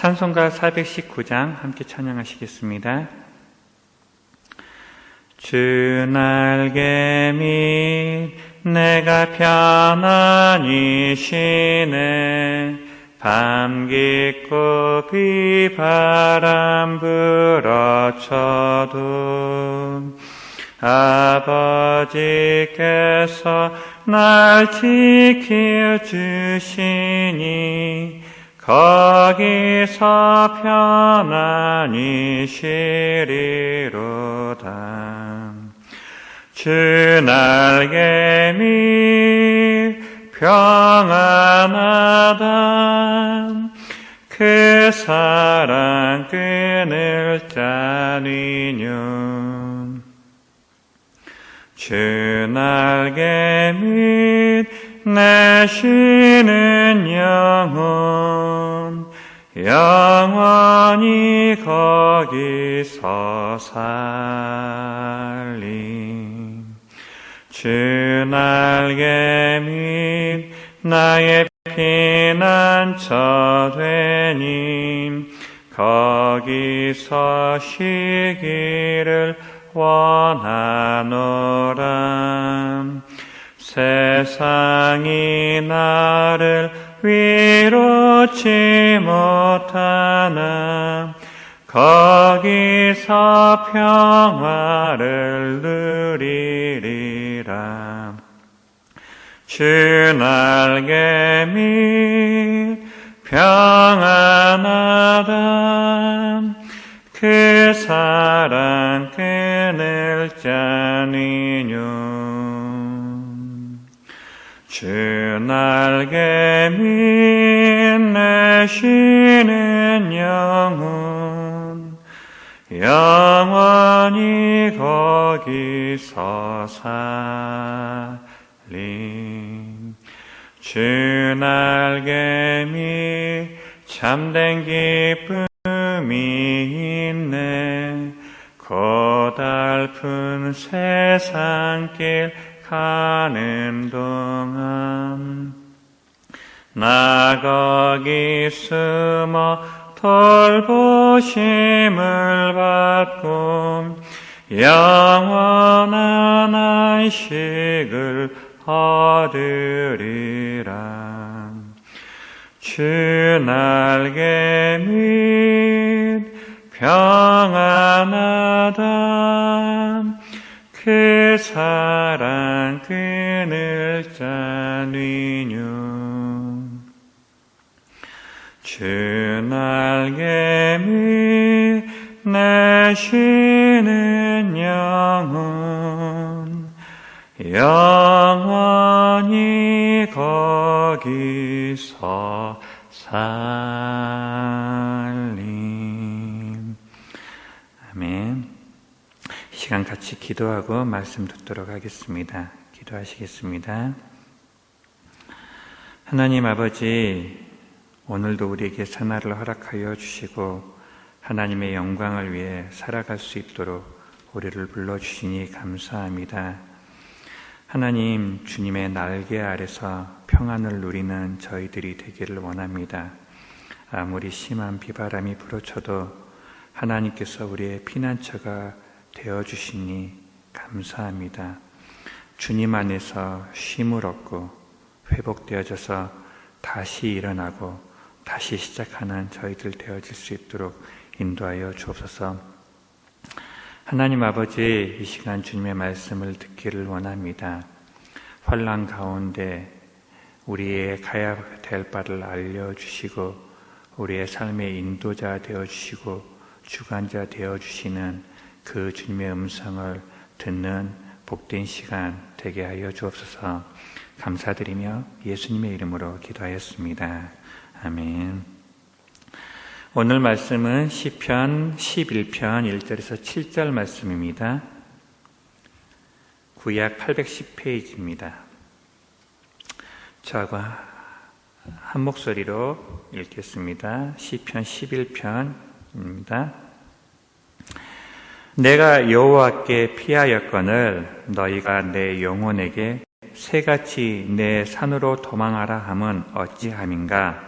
찬송가 419장 함께 찬양하시겠습니다. 주 날개 밑 내가 편안히 쉬네. 밤 깊고 비바람 불어쳐도 아버지께서 날 지켜주시니 거기서 편안히 쉬리로다. 주 날개 밑 평안하다. 그 사랑 끊을 자니뇨. 주 날개 밑 내 쉬는 영혼 영원히 거기서 살리. 주 날개 밑 나의 피난처 되니 거기서 쉬기를 원하노라. 세상이 나를 위로치 못하나 거기서 평화를 누리리라. 주 날개 밑 평안하다. 그 사랑 끊을 자니뇨. 주 날개 밑 내 쉬는 영혼 영원히 거기서 살리. 주 날개 밑 참된 기쁨이 있네. 고달픈 세상길 가는 동안 나 거기 숨어 돌보심을 받고 영원한 안식을 얻으리라. 주 날개 밑 평안하다. 그 사랑 끊을 자니뇨. 주 날개 밑 내 쉬는 영혼 영원히 거기서 살리. 아멘. 이 시간 같이 기도하고 말씀 듣도록 하겠습니다. 기도하시겠습니다. 하나님 아버지, 오늘도 우리에게 새날을 허락하여 주시고 하나님의 영광을 위해 살아갈 수 있도록 우리를 불러주시니 감사합니다. 하나님, 주님의 날개 아래서 평안을 누리는 저희들이 되기를 원합니다. 아무리 심한 비바람이 불어쳐도 하나님께서 우리의 피난처가 되어주시니 감사합니다. 주님 안에서 쉼을 얻고 회복되어져서 다시 일어나고 다시 시작하는 저희들 되어질 수 있도록 인도하여 주옵소서. 하나님 아버지, 이 시간 주님의 말씀을 듣기를 원합니다. 환난 가운데 우리의 가야 될 바를 알려주시고 우리의 삶의 인도자 되어주시고 주관자 되어주시는 그 주님의 음성을 듣는 복된 시간 되게 하여 주옵소서. 감사드리며 예수님의 이름으로 기도하였습니다. 아멘. 오늘 말씀은 시편 11편 1절에서 7절 말씀입니다. 구약 810페이지입니다. 저하고 한 목소리로 읽겠습니다. 시편 11편입니다. 내가 여호와께 피하였거늘 너희가 내 영혼에게 새같이 내 산으로 도망하라 함은 어찌함인가.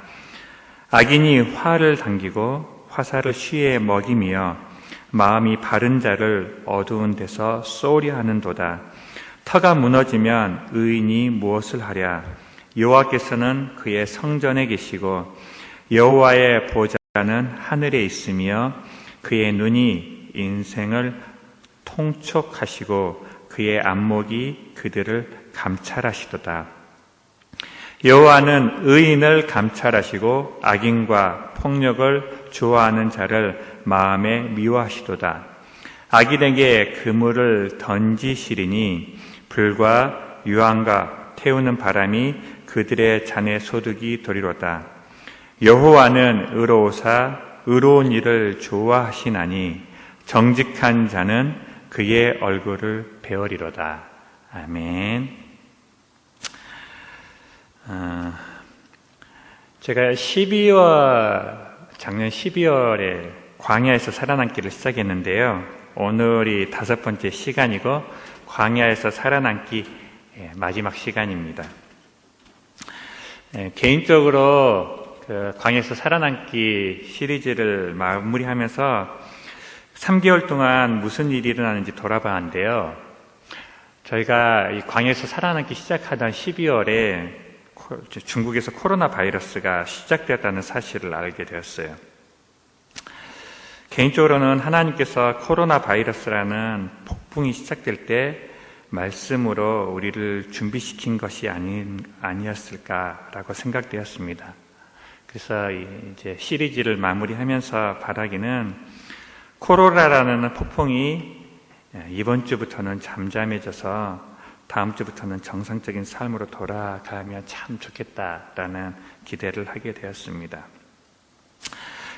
악인이 화를 당기고 화살을 쉬에 먹이며 마음이 바른 자를 어두운 데서 쏘려 하는도다. 터가 무너지면 의인이 무엇을 하랴? 여호와께서는 그의 성전에 계시고 여호와의 보좌는 하늘에 있으며 그의 눈이 인생을 통촉하시고 그의 안목이 그들을 감찰하시도다. 여호와는 의인을 감찰하시고 악인과 폭력을 좋아하는 자를 마음에 미워하시도다. 악인에게 그물을 던지시리니 불과 유황과 태우는 바람이 그들의 잔에 소득이 되리로다. 여호와는 의로우사 의로운 일을 좋아하시나니 정직한 자는 그의 얼굴을 배우리로다. 아멘. 제가 작년 12월에 광야에서 살아남기를 시작했는데요. 오늘이 5번째 시간이고 광야에서 살아남기 마지막 시간입니다. 개인적으로 광야에서 살아남기 시리즈를 마무리하면서 3개월 동안 무슨 일이 일어나는지 돌아봤는데요. 저희가 이 광야에서 살아남기 시작하던 12월에 중국에서 코로나 바이러스가 시작되었다는 사실을 알게 되었어요. 개인적으로는 하나님께서 코로나 바이러스라는 폭풍이 시작될 때 말씀으로 우리를 준비시킨 것이 아니었을까라고 생각되었습니다. 그래서 이제 시리즈를 마무리하면서 바라기는 코로나라는 폭풍이 이번 주부터는 잠잠해져서 다음 주부터는 정상적인 삶으로 돌아가면 참 좋겠다라는 기대를 하게 되었습니다.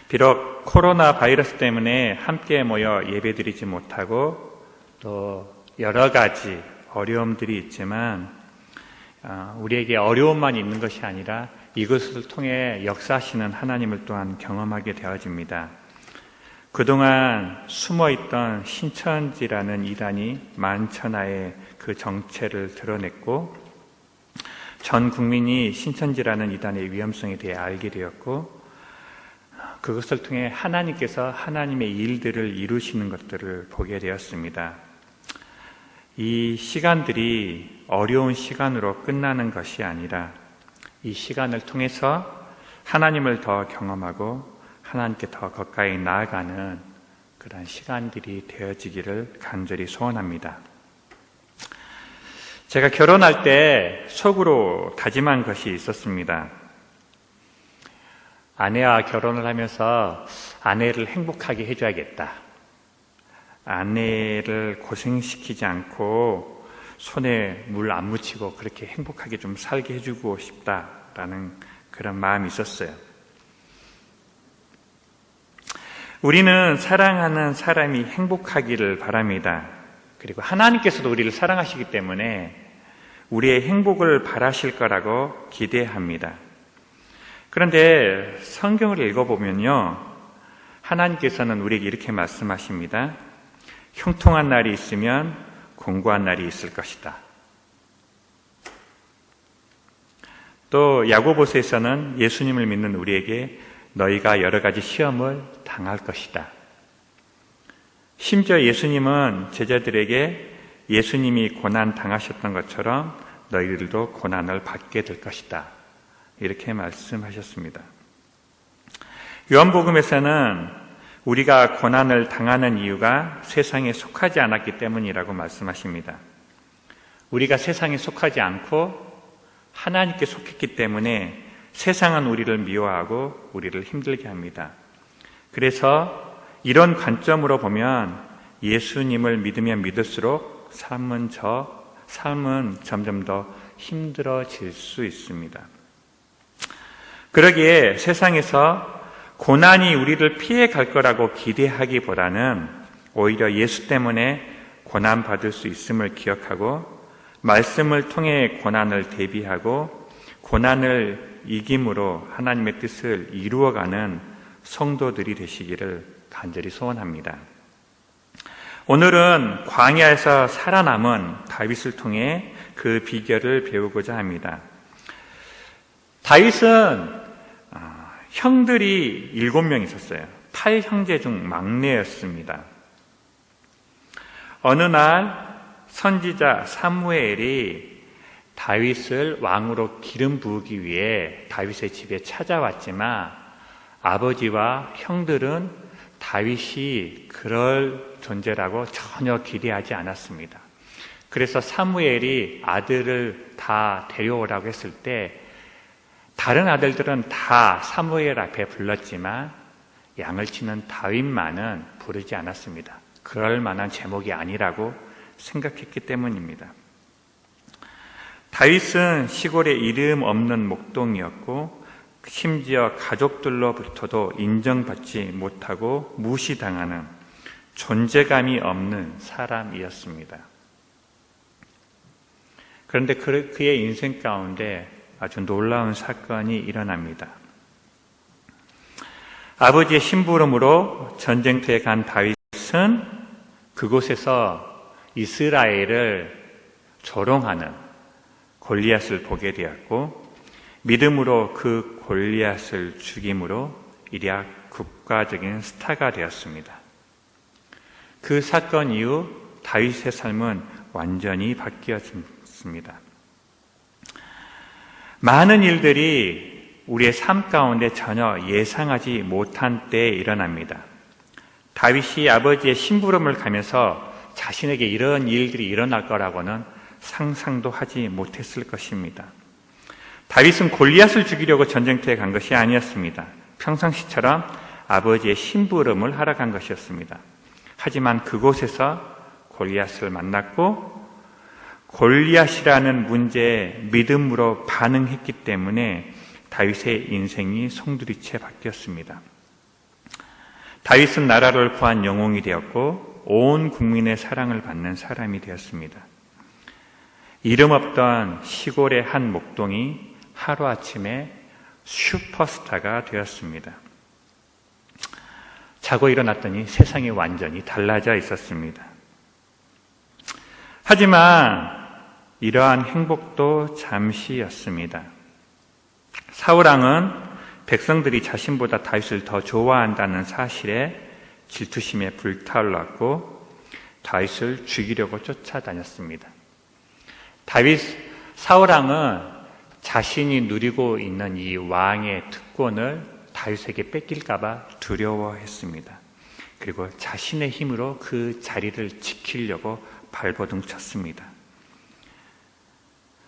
비록 코로나 바이러스 때문에 함께 모여 예배드리지 못하고 또 여러 가지 어려움들이 있지만 우리에게 어려움만 있는 것이 아니라 이것을 통해 역사하시는 하나님을 또한 경험하게 되어집니다. 그동안 숨어있던 신천지라는 이단이 만천하에 그 정체를 드러냈고 전 국민이 신천지라는 이단의 위험성에 대해 알게 되었고 그것을 통해 하나님께서 하나님의 일들을 이루시는 것들을 보게 되었습니다. 이 시간들이 어려운 시간으로 끝나는 것이 아니라 이 시간을 통해서 하나님을 더 경험하고 하나님께 더 가까이 나아가는 그런 시간들이 되어지기를 간절히 소원합니다. 제가 결혼할 때 속으로 다짐한 것이 있었습니다. 아내와 결혼을 하면서 아내를 행복하게 해줘야겠다. 아내를 고생시키지 않고 손에 물 안 묻히고 그렇게 행복하게 좀 살게 해주고 싶다라는 그런 마음이 있었어요. 우리는 사랑하는 사람이 행복하기를 바랍니다. 그리고 하나님께서도 우리를 사랑하시기 때문에 우리의 행복을 바라실 거라고 기대합니다. 그런데 성경을 읽어보면요, 하나님께서는 우리에게 이렇게 말씀하십니다. 형통한 날이 있으면 공고한 날이 있을 것이다. 또 야고보서에서는 예수님을 믿는 우리에게 너희가 여러 가지 시험을 당할 것이다. 심지어 예수님은 제자들에게 예수님이 고난 당하셨던 것처럼 너희들도 고난을 받게 될 것이다. 이렇게 말씀하셨습니다. 요한복음에서는 우리가 고난을 당하는 이유가 세상에 속하지 않았기 때문이라고 말씀하십니다. 우리가 세상에 속하지 않고 하나님께 속했기 때문에 세상은 우리를 미워하고 우리를 힘들게 합니다. 그래서 이런 관점으로 보면 예수님을 믿으면 믿을수록 삶은 점점 더 힘들어질 수 있습니다. 그러기에 세상에서 고난이 우리를 피해 갈 거라고 기대하기보다는 오히려 예수 때문에 고난받을 수 있음을 기억하고 말씀을 통해 고난을 대비하고 고난을 이김으로 하나님의 뜻을 이루어가는 성도들이 되시기를 간절히 소원합니다. 오늘은 광야에서 살아남은 다윗을 통해 그 비결을 배우고자 합니다. 다윗은 형들이 7명 있었어요. 8형제 중 막내였습니다. 어느 날 선지자 사무엘이 다윗을 왕으로 기름 부으기 위해 다윗의 집에 찾아왔지만 아버지와 형들은 다윗이 그럴 존재라고 전혀 기대하지 않았습니다. 그래서 사무엘이 아들을 다 데려오라고 했을 때 다른 아들들은 다 사무엘 앞에 불렀지만 양을 치는 다윗만은 부르지 않았습니다. 그럴 만한 제목이 아니라고 생각했기 때문입니다. 다윗은 시골에 이름 없는 목동이었고 심지어 가족들로부터도 인정받지 못하고 무시당하는 존재감이 없는 사람이었습니다. 그런데 그의 인생 가운데 아주 놀라운 사건이 일어납니다. 아버지의 심부름으로 전쟁터에 간 다윗은 그곳에서 이스라엘을 조롱하는 골리앗을 보게 되었고 믿음으로 그 골리앗을 죽임으로 이리야 국가적인 스타가 되었습니다. 그 사건 이후 다윗의 삶은 완전히 바뀌었습니다. 많은 일들이 우리의 삶 가운데 전혀 예상하지 못한 때에 일어납니다. 다윗이 아버지의 심부름을 가면서 자신에게 이런 일들이 일어날 거라고는 상상도 하지 못했을 것입니다. 다윗은 골리앗을 죽이려고 전쟁터에 간 것이 아니었습니다. 평상시처럼 아버지의 심부름을 하러 간 것이었습니다. 하지만 그곳에서 골리앗을 만났고 골리앗이라는 문제에 믿음으로 반응했기 때문에 다윗의 인생이 송두리째 바뀌었습니다. 다윗은 나라를 구한 영웅이 되었고 온 국민의 사랑을 받는 사람이 되었습니다. 이름 없던 시골의 한 목동이 하루아침에 슈퍼스타가 되었습니다. 자고 일어났더니 세상이 완전히 달라져 있었습니다. 하지만 이러한 행복도 잠시였습니다. 사울왕은 백성들이 자신보다 다윗을 더 좋아한다는 사실에 질투심에 불타올랐고 다윗을 죽이려고 쫓아다녔습니다. 사울왕은 자신이 누리고 있는 이 왕의 특권을 다윗에게 뺏길까봐 두려워했습니다. 그리고 자신의 힘으로 그 자리를 지키려고 발버둥 쳤습니다.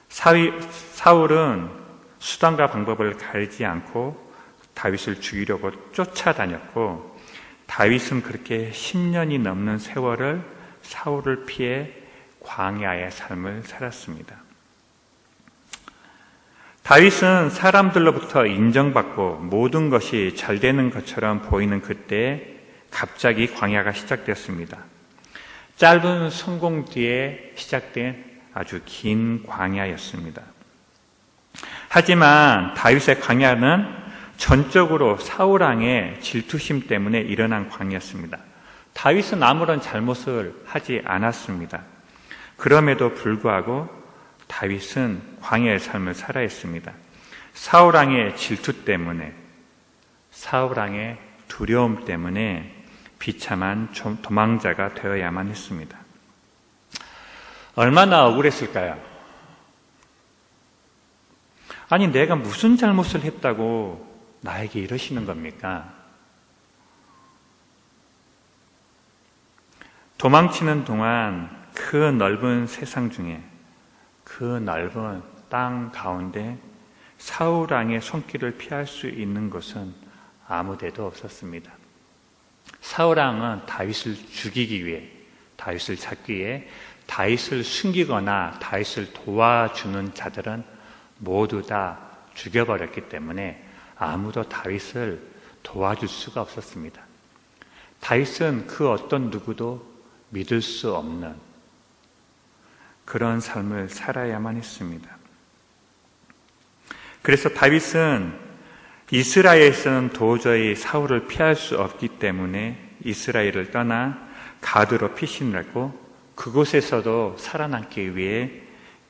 사울은 수단과 방법을 가리지 않고 다윗을 죽이려고 쫓아다녔고 다윗은 그렇게 10년이 넘는 세월을 사울을 피해 광야의 삶을 살았습니다. 다윗은 사람들로부터 인정받고 모든 것이 잘 되는 것처럼 보이는 그때 갑자기 광야가 시작되었습니다. 짧은 성공 뒤에 시작된 아주 긴 광야였습니다. 하지만 다윗의 광야는 전적으로 사울왕의 질투심 때문에 일어난 광야였습니다. 다윗은 아무런 잘못을 하지 않았습니다. 그럼에도 불구하고 다윗은 광야의 삶을 살아야 했습니다. 사울왕의 질투 때문에, 사울왕의 두려움 때문에 비참한 도망자가 되어야만 했습니다. 얼마나 억울했을까요? 아니, 내가 무슨 잘못을 했다고 나에게 이러시는 겁니까? 도망치는 동안 그 넓은 세상 중에 그 넓은 땅 가운데 사울왕의 손길을 피할 수 있는 곳은 아무 데도 없었습니다. 사울왕은 다윗을 죽이기 위해, 다윗을 잡기 위해 다윗을 숨기거나 다윗을 도와주는 자들은 모두 다 죽여버렸기 때문에 아무도 다윗을 도와줄 수가 없었습니다. 다윗은 그 어떤 누구도 믿을 수 없는 그런 삶을 살아야만 했습니다. 그래서 다윗은 이스라엘에서는 도저히 사울을 피할 수 없기 때문에 이스라엘을 떠나 가드로 피신을 했고 그곳에서도 살아남기 위해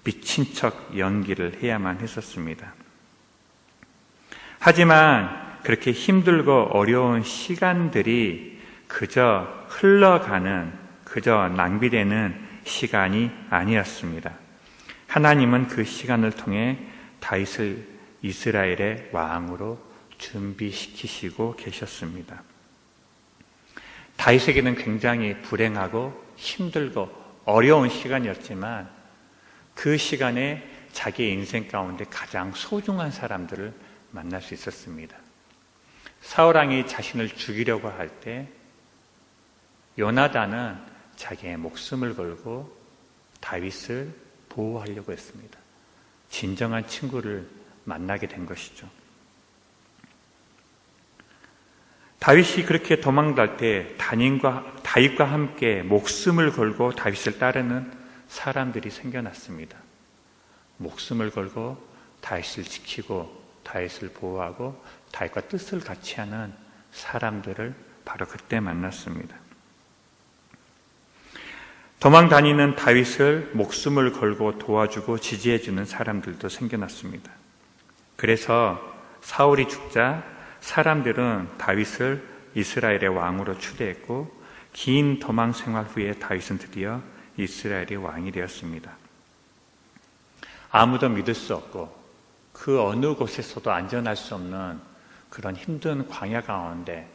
미친 척 연기를 해야만 했었습니다. 하지만 그렇게 힘들고 어려운 시간들이 그저 흘러가는, 그저 낭비되는 시간이 아니었습니다. 하나님은 그 시간을 통해 다윗을 이스라엘의 왕으로 준비시키시고 계셨습니다. 다윗에게는 굉장히 불행하고 힘들고 어려운 시간이었지만 그 시간에 자기 인생 가운데 가장 소중한 사람들을 만날 수 있었습니다. 사울왕이 자신을 죽이려고 할 때 요나단은 자기의 목숨을 걸고 다윗을 보호하려고 했습니다. 진정한 친구를 만나게 된 것이죠. 다윗이 그렇게 도망갈 때 다윗과 함께 목숨을 걸고 다윗을 따르는 사람들이 생겨났습니다. 목숨을 걸고 다윗을 지키고 다윗을 보호하고 다윗과 뜻을 같이 하는 사람들을 바로 그때 만났습니다. 도망 다니는 다윗을 목숨을 걸고 도와주고 지지해주는 사람들도 생겨났습니다. 그래서 사울이 죽자 사람들은 다윗을 이스라엘의 왕으로 추대했고 긴 도망 생활 후에 다윗은 드디어 이스라엘의 왕이 되었습니다. 아무도 믿을 수 없고 그 어느 곳에서도 안전할 수 없는 그런 힘든 광야 가운데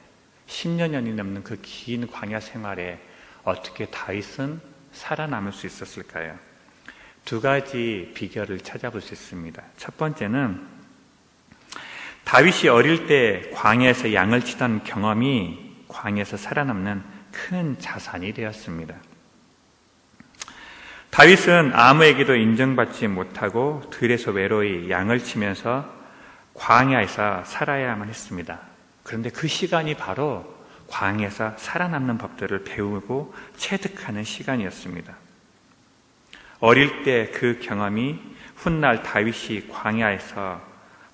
10년이 넘는 그 긴 광야 생활에 어떻게 다윗은 살아남을 수 있었을까요? 두 가지 비결을 찾아볼 수 있습니다. 첫 번째는 다윗이 어릴 때 광야에서 양을 치던 경험이 광야에서 살아남는 큰 자산이 되었습니다. 다윗은 아무에게도 인정받지 못하고 들에서 외로이 양을 치면서 광야에서 살아야만 했습니다. 그런데 그 시간이 바로 광야에서 살아남는 법들을 배우고 체득하는 시간이었습니다. 어릴 때 그 경험이 훗날 다윗이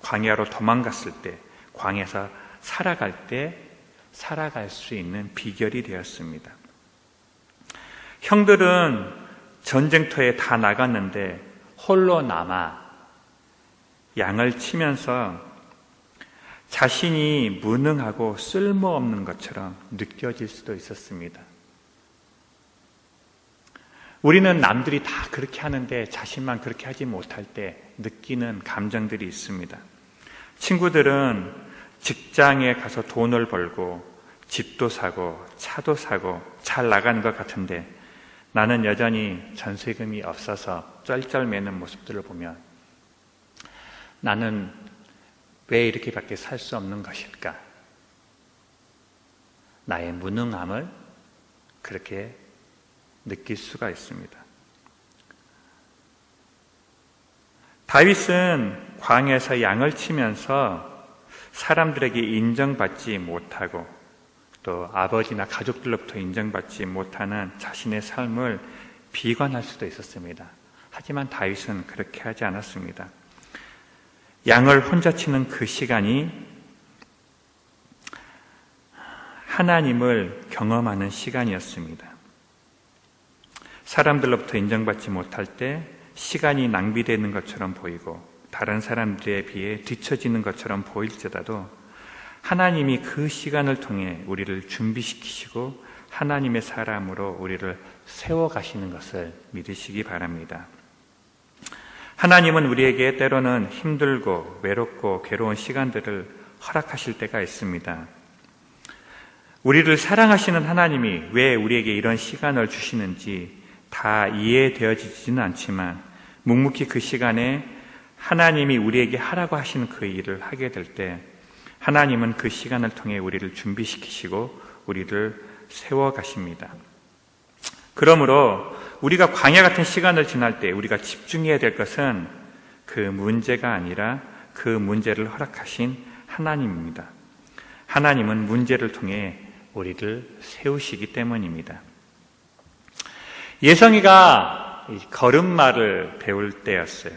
광야로 도망갔을 때, 광야에서 살아갈 때 살아갈 수 있는 비결이 되었습니다. 형들은 전쟁터에 다 나갔는데 홀로 남아 양을 치면서 자신이 무능하고 쓸모없는 것처럼 느껴질 수도 있었습니다. 우리는 남들이 다 그렇게 하는데 자신만 그렇게 하지 못할 때 느끼는 감정들이 있습니다. 친구들은 직장에 가서 돈을 벌고 집도 사고 차도 사고 잘 나가는 것 같은데 나는 여전히 전세금이 없어서 쩔쩔매는 모습들을 보면 나는 왜 이렇게밖에 살 수 없는 것일까? 나의 무능함을 그렇게 느낄 수가 있습니다. 다윗은 광야에서 양을 치면서 사람들에게 인정받지 못하고 또 아버지나 가족들로부터 인정받지 못하는 자신의 삶을 비관할 수도 있었습니다. 하지만 다윗은 그렇게 하지 않았습니다. 양을 혼자 치는 그 시간이 하나님을 경험하는 시간이었습니다. 사람들로부터 인정받지 못할 때 시간이 낭비되는 것처럼 보이고 다른 사람들에 비해 뒤처지는 것처럼 보일지라도 하나님이 그 시간을 통해 우리를 준비시키시고 하나님의 사람으로 우리를 세워가시는 것을 믿으시기 바랍니다. 하나님은 우리에게 때로는 힘들고 외롭고 괴로운 시간들을 허락하실 때가 있습니다. 우리를 사랑하시는 하나님이 왜 우리에게 이런 시간을 주시는지 다 이해되어지지는 않지만 묵묵히 그 시간에 하나님이 우리에게 하라고 하시는 그 일을 하게 될 때 하나님은 그 시간을 통해 우리를 준비시키시고 우리를 세워가십니다. 그러므로 우리가 광야 같은 시간을 지날 때 우리가 집중해야 될 것은 그 문제가 아니라 그 문제를 허락하신 하나님입니다. 하나님은 문제를 통해 우리를 세우시기 때문입니다. 예성이가 걸음마를 배울 때였어요.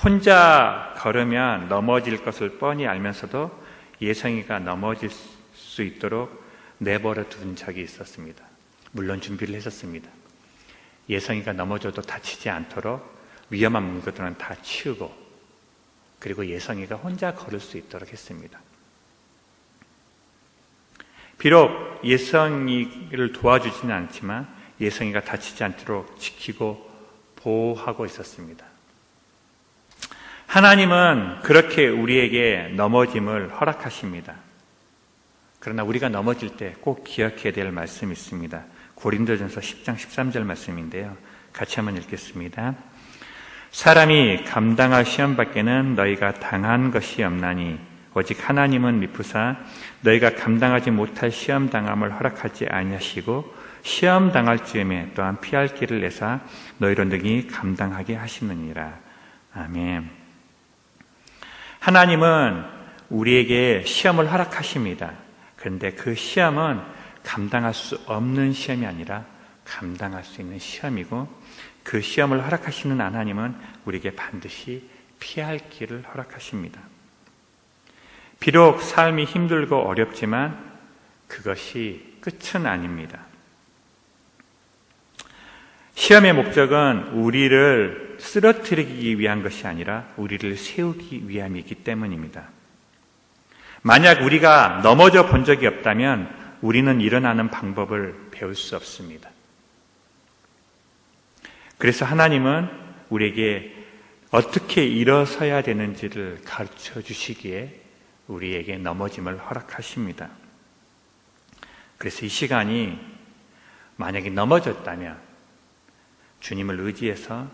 혼자 걸으면 넘어질 것을 뻔히 알면서도 예성이가 넘어질 수 있도록 내버려 둔 적이 있었습니다. 물론 준비를 했었습니다. 예성이가 넘어져도 다치지 않도록 위험한 물건들은 다 치우고 그리고 예성이가 혼자 걸을 수 있도록 했습니다. 비록 예성이를 도와주지는 않지만 예성이가 다치지 않도록 지키고 보호하고 있었습니다. 하나님은 그렇게 우리에게 넘어짐을 허락하십니다. 그러나 우리가 넘어질 때 꼭 기억해야 될 말씀이 있습니다. 고린도전서 10장 13절 말씀인데요. 같이 한번 읽겠습니다. 사람이 감당할 시험 밖에는 너희가 당한 것이 없나니 오직 하나님은 미쁘사 너희가 감당하지 못할 시험 당함을 허락하지 아니하시고 시험 당할 즈음에 또한 피할 길을 내사 너희로 능히 감당하게 하시느니라. 아멘. 하나님은 우리에게 시험을 허락하십니다. 그런데 그 시험은 감당할 수 없는 시험이 아니라 감당할 수 있는 시험이고, 그 시험을 허락하시는 하나님은 우리에게 반드시 피할 길을 허락하십니다. 비록 삶이 힘들고 어렵지만 그것이 끝은 아닙니다. 시험의 목적은 우리를 쓰러뜨리기 위한 것이 아니라 우리를 세우기 위함이기 때문입니다. 만약 우리가 넘어져 본 적이 없다면 우리는 일어나는 방법을 배울 수 없습니다. 그래서 하나님은 우리에게 어떻게 일어서야 되는지를 가르쳐 주시기에 우리에게 넘어짐을 허락하십니다. 그래서 이 시간이 만약에 넘어졌다면 주님을 의지해서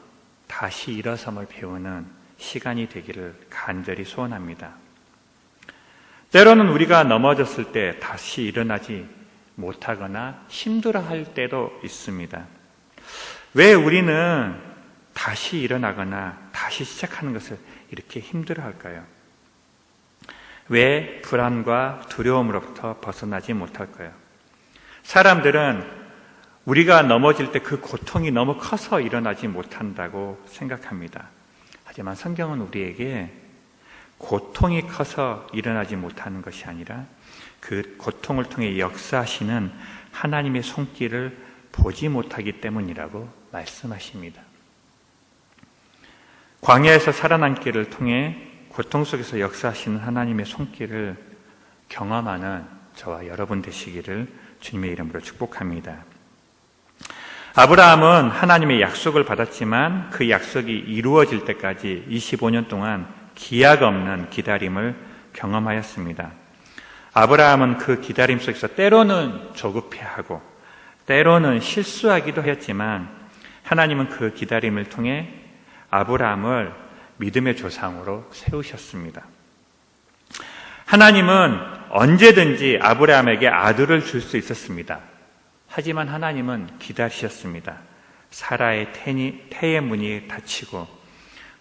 다시 일어섬을 배우는 시간이 되기를 간절히 소원합니다. 때로는 우리가 넘어졌을 때 다시 일어나지 못하거나 힘들어할 때도 있습니다. 왜 우리는 다시 일어나거나 다시 시작하는 것을 이렇게 힘들어할까요? 왜 불안과 두려움으로부터 벗어나지 못할까요? 사람들은 우리가 넘어질 때 그 고통이 너무 커서 일어나지 못한다고 생각합니다. 하지만 성경은 우리에게 고통이 커서 일어나지 못하는 것이 아니라 그 고통을 통해 역사하시는 하나님의 손길을 보지 못하기 때문이라고 말씀하십니다. 광야에서 살아남기를 통해 고통 속에서 역사하시는 하나님의 손길을 경험하는 저와 여러분 되시기를 주님의 이름으로 축복합니다. 아브라함은 하나님의 약속을 받았지만 그 약속이 이루어질 때까지 25년 동안 기약 없는 기다림을 경험하였습니다. 아브라함은 그 기다림 속에서 때로는 조급해하고 때로는 실수하기도 했지만 하나님은 그 기다림을 통해 아브라함을 믿음의 조상으로 세우셨습니다. 하나님은 언제든지 아브라함에게 아들을 줄 수 있었습니다. 하지만 하나님은 기다리셨습니다. 사라의 태의 문이 닫히고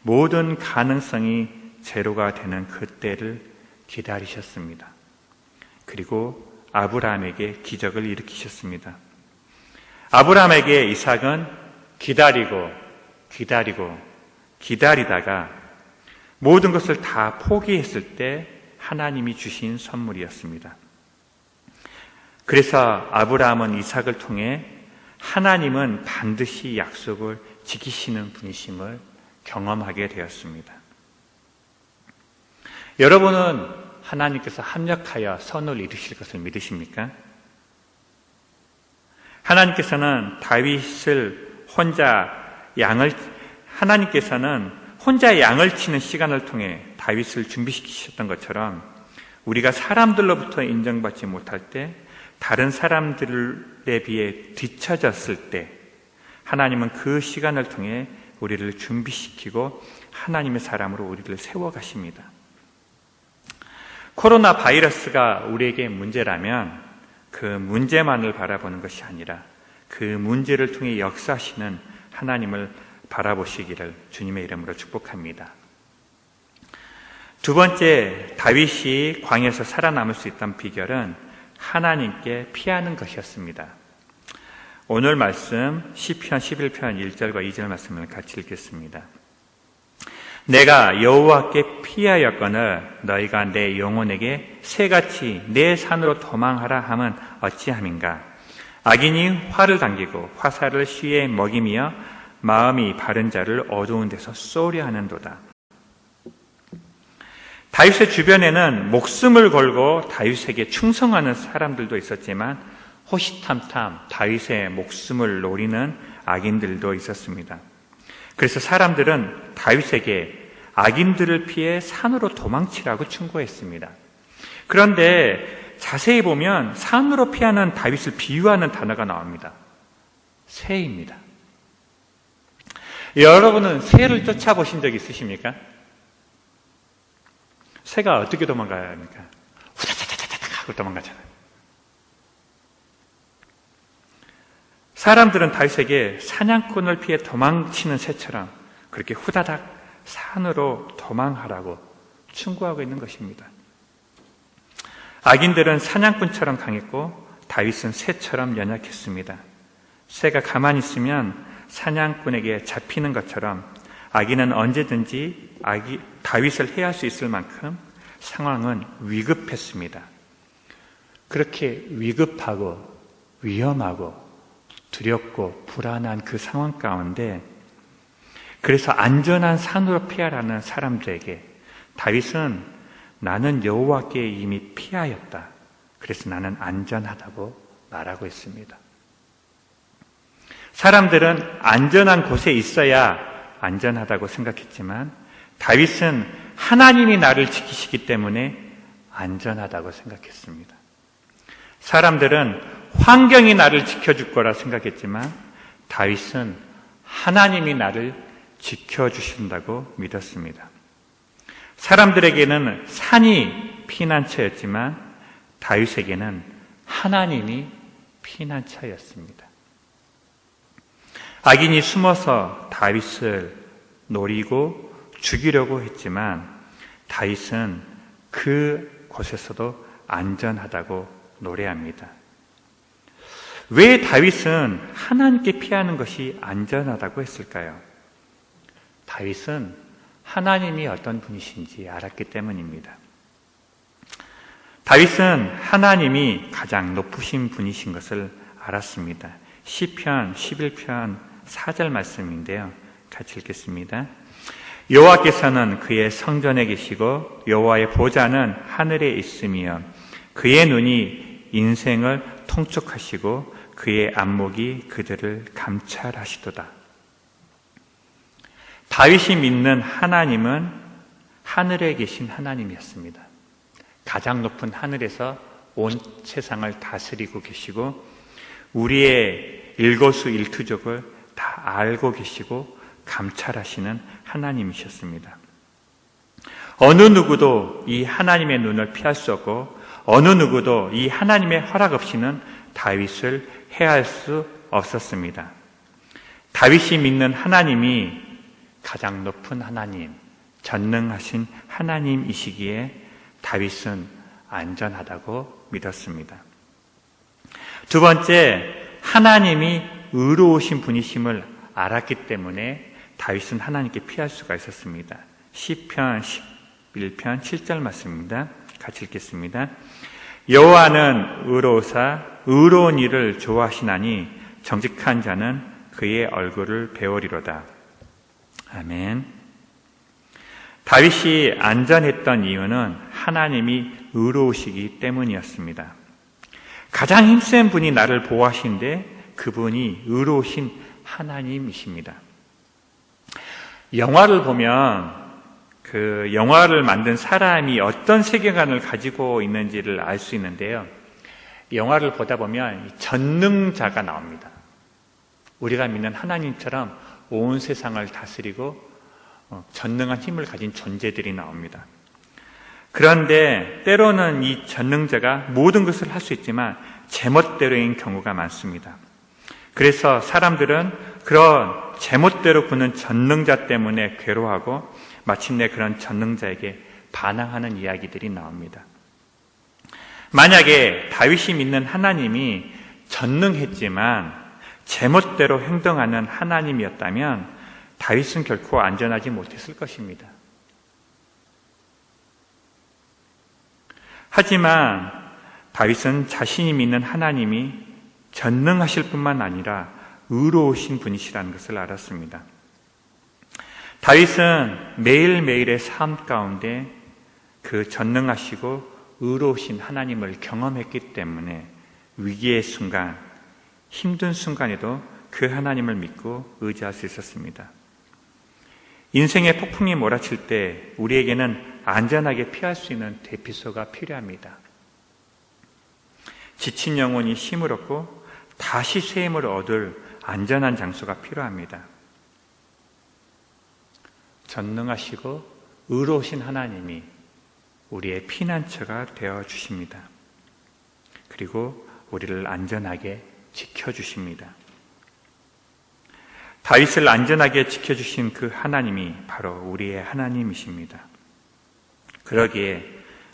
모든 가능성이 제로가 되는 그때를 기다리셨습니다. 그리고 아브라함에게 기적을 일으키셨습니다. 아브라함에게 이삭은 기다리다가 모든 것을 다 포기했을 때 하나님이 주신 선물이었습니다. 그래서 아브라함은 이삭을 통해 하나님은 반드시 약속을 지키시는 분이심을 경험하게 되었습니다. 여러분은 하나님께서 합력하여 선을 이루실 것을 믿으십니까? 하나님께서는 하나님께서는 혼자 양을 치는 시간을 통해 다윗을 준비시키셨던 것처럼 우리가 사람들로부터 인정받지 못할 때, 다른 사람들에 비해 뒤처졌을 때 하나님은 그 시간을 통해 우리를 준비시키고 하나님의 사람으로 우리를 세워가십니다. 코로나 바이러스가 우리에게 문제라면 그 문제만을 바라보는 것이 아니라 그 문제를 통해 역사하시는 하나님을 바라보시기를 주님의 이름으로 축복합니다. 두 번째, 다윗이 광야에서 살아남을 수 있던 비결은 하나님께 피하는 것이었습니다. 오늘 말씀 시편 11편 1절과 2절 말씀을 같이 읽겠습니다. 내가 여호와께 피하였거늘 너희가 내 영혼에게 새같이 내 산으로 도망하라 함은 어찌함인가. 악인이 활을 당기고 화살을 쉬에 먹이며 마음이 바른 자를 어두운 데서 쏘려 하는도다. 다윗의 주변에는 목숨을 걸고 다윗에게 충성하는 사람들도 있었지만 호시탐탐 다윗의 목숨을 노리는 악인들도 있었습니다. 그래서 사람들은 다윗에게 악인들을 피해 산으로 도망치라고 충고했습니다. 그런데 자세히 보면 산으로 피하는 다윗을 비유하는 단어가 나옵니다. 새입니다. 여러분은 새를 쫓아보신 적 있으십니까? 새가 어떻게 도망가야 합니까? 후다다다다닥 하고 도망가잖아요. 사람들은 다윗에게 사냥꾼을 피해 도망치는 새처럼 그렇게 후다닥 산으로 도망하라고 충고하고 있는 것입니다. 악인들은 사냥꾼처럼 강했고 다윗은 새처럼 연약했습니다. 새가 가만히 있으면 사냥꾼에게 잡히는 것처럼 악인은 언제든지 다윗을 해할 수 있을 만큼 상황은 위급했습니다. 그렇게 위급하고 위험하고 두렵고 불안한 그 상황 가운데 그래서 안전한 산으로 피하라는 사람들에게 다윗은 나는 여호와께 이미 피하였다. 그래서 나는 안전하다고 말하고 있습니다. 사람들은 안전한 곳에 있어야 안전하다고 생각했지만 다윗은 하나님이 나를 지키시기 때문에 안전하다고 생각했습니다. 사람들은 환경이 나를 지켜줄 거라 생각했지만 다윗은 하나님이 나를 지켜주신다고 믿었습니다. 사람들에게는 산이 피난처였지만 다윗에게는 하나님이 피난처였습니다. 악인이 숨어서 다윗을 노리고 죽이려고 했지만 다윗은 그 곳에서도 안전하다고 노래합니다. 왜 다윗은 하나님께 피하는 것이 안전하다고 했을까요? 다윗은 하나님이 어떤 분이신지 알았기 때문입니다. 다윗은 하나님이 가장 높으신 분이신 것을 알았습니다. 시편 11편 4절 말씀인데요. 같이 읽겠습니다. 여호와께서는 그의 성전에 계시고 여호와의 보좌는 하늘에 있으며 그의 눈이 인생을 통촉하시고 그의 안목이 그들을 감찰하시도다. 다윗이 믿는 하나님은 하늘에 계신 하나님이었습니다. 가장 높은 하늘에서 온 세상을 다스리고 계시고 우리의 일거수일투족을 다 알고 계시고 감찰하시는 하나님이셨습니다. 어느 누구도 이 하나님의 눈을 피할 수 없고 어느 누구도 이 하나님의 허락 없이는 다윗을 해할 수 없었습니다. 다윗이 믿는 하나님이 가장 높은 하나님, 전능하신 하나님이시기에 다윗은 안전하다고 믿었습니다. 두 번째, 하나님이 의로우신 분이심을 알았기 때문에 다윗은 하나님께 피할 수가 있었습니다. 시편 11편 7절 말씀입니다. 같이 읽겠습니다. 여호와는 의로우사 의로운 일을 좋아하시나니 정직한 자는 그의 얼굴을 배우리로다. 아멘. 다윗이 안전했던 이유는 하나님이 의로우시기 때문이었습니다. 가장 힘센 분이 나를 보호하시는데 그분이 의로우신 하나님이십니다. 영화를 보면 그 영화를 만든 사람이 어떤 세계관을 가지고 있는지를 알 수 있는데요. 영화를 보다 보면 전능자가 나옵니다. 우리가 믿는 하나님처럼 온 세상을 다스리고 전능한 힘을 가진 존재들이 나옵니다. 그런데 때로는 이 전능자가 모든 것을 할 수 있지만 제멋대로인 경우가 많습니다. 그래서 사람들은 그런 제멋대로 구는 전능자 때문에 괴로워하고 마침내 그런 전능자에게 반항하는 이야기들이 나옵니다. 만약에 다윗이 믿는 하나님이 전능했지만 제멋대로 행동하는 하나님이었다면 다윗은 결코 안전하지 못했을 것입니다. 하지만 다윗은 자신이 믿는 하나님이 전능하실 뿐만 아니라 의로우신 분이시라는 것을 알았습니다. 다윗은 매일매일의 삶 가운데 그 그 전능하시고 의로우신 하나님을 경험했기 때문에 위기의 순간, 힘든 순간에도 그 하나님을 믿고 의지할 수 있었습니다. 인생의 폭풍이 몰아칠 때 우리에게는 안전하게 피할 수 있는 대피소가 필요합니다. 지친 영혼이 쉼을 얻고 다시 쇠임을 얻을 안전한 장소가 필요합니다. 전능하시고 의로우신 하나님이 우리의 피난처가 되어 주십니다. 그리고 우리를 안전하게 지켜주십니다. 다윗을 안전하게 지켜주신 그 하나님이 바로 우리의 하나님이십니다. 그러기에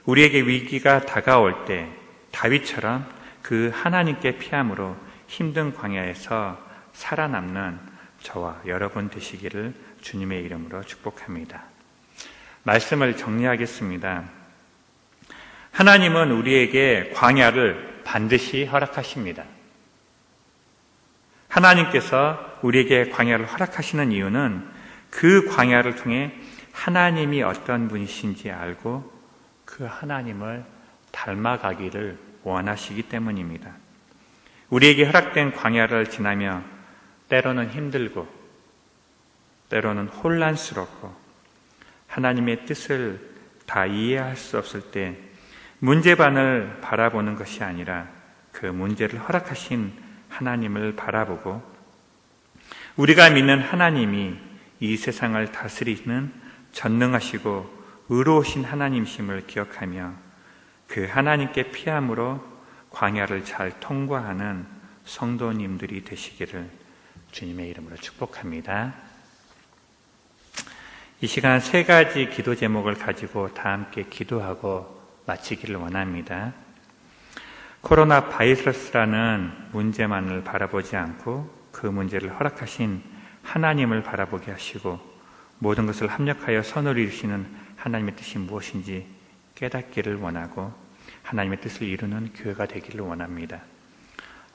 우리에게 위기가 다가올 때 다윗처럼 그 하나님께 피함으로 힘든 광야에서 살아남는 저와 여러분 되시기를 주님의 이름으로 축복합니다. 말씀을 정리하겠습니다. 하나님은 우리에게 광야를 반드시 허락하십니다. 하나님께서 우리에게 광야를 허락하시는 이유는 그 광야를 통해 하나님이 어떤 분이신지 알고 그 하나님을 닮아가기를 원하시기 때문입니다. 우리에게 허락된 광야를 지나며 때로는 힘들고 때로는 혼란스럽고 하나님의 뜻을 다 이해할 수 없을 때 문제반을 바라보는 것이 아니라 그 문제를 허락하신 하나님을 바라보고 우리가 믿는 하나님이 이 세상을 다스리는 전능하시고 의로우신 하나님이심을 기억하며 그 하나님께 피함으로 광야를 잘 통과하는 성도님들이 되시기를 주님의 이름으로 축복합니다. 이 시간 세 가지 기도 제목을 가지고 다 함께 기도하고 마치기를 원합니다. 코로나 바이러스라는 문제만을 바라보지 않고 그 문제를 허락하신 하나님을 바라보게 하시고 모든 것을 합력하여 선을 이루시는 하나님의 뜻이 무엇인지 깨닫기를 원하고 하나님의 뜻을 이루는 교회가 되기를 원합니다.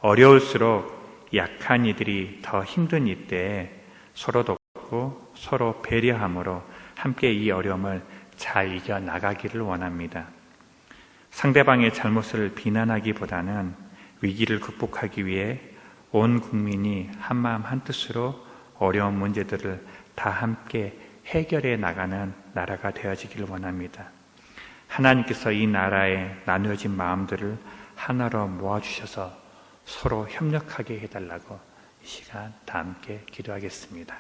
어려울수록 약한 이들이 더 힘든 이때에 서로 돕고 서로 배려함으로 함께 이 어려움을 잘 이겨나가기를 원합니다. 상대방의 잘못을 비난하기보다는 위기를 극복하기 위해 온 국민이 한마음 한뜻으로 어려운 문제들을 다 함께 해결해 나가는 나라가 되어지기를 원합니다. 하나님께서 이 나라에 나누어진 마음들을 하나로 모아주셔서 서로 협력하게 해달라고 이 시간 다 함께 기도하겠습니다.